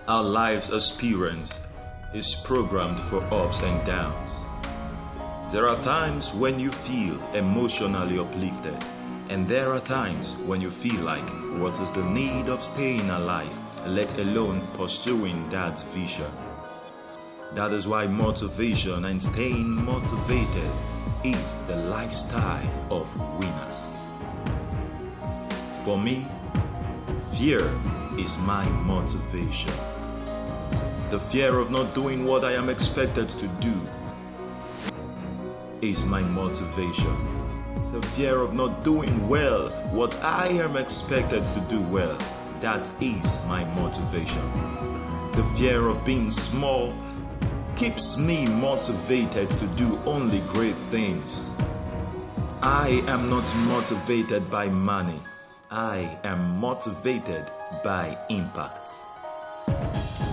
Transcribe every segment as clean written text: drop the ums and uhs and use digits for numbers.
Our life's experience is programmed for ups and downs. There are times when you feel emotionally uplifted, and there are times when you feel like, what is the need of staying alive, let alone pursuing that vision? That is why motivation and staying motivated is the lifestyle of winners. For me, fear is my motivation. The fear of not doing what I am expected to do is my motivation. The fear of not doing well what I am expected to do well, that is my motivation. The fear of being small keeps me motivated to do only great things. I am not motivated by money. I am motivated by impact.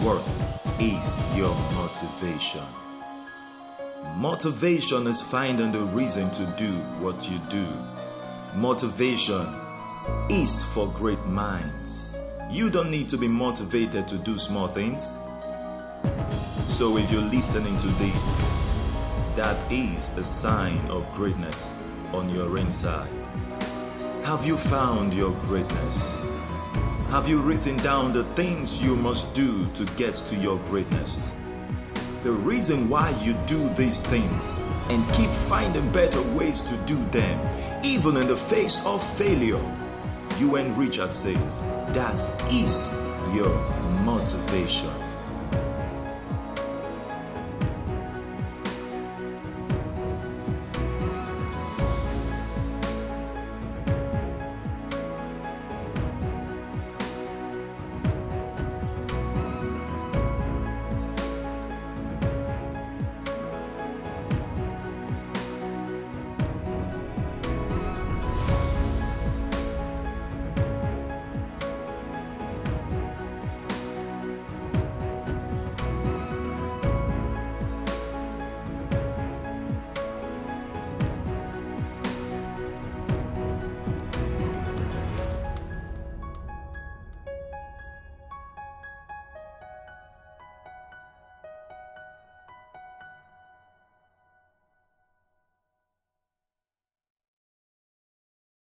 What is your motivation? Motivation is finding the reason to do what you do. Motivation is for great minds. You don't need to be motivated to do small things. So if you're listening to this, that is a sign of greatness on your inside. Have you found your greatness? Have you written down the things you must do to get to your greatness? The reason why you do these things and keep finding better ways to do them, even in the face of failure. UN Richard says, that is your motivation.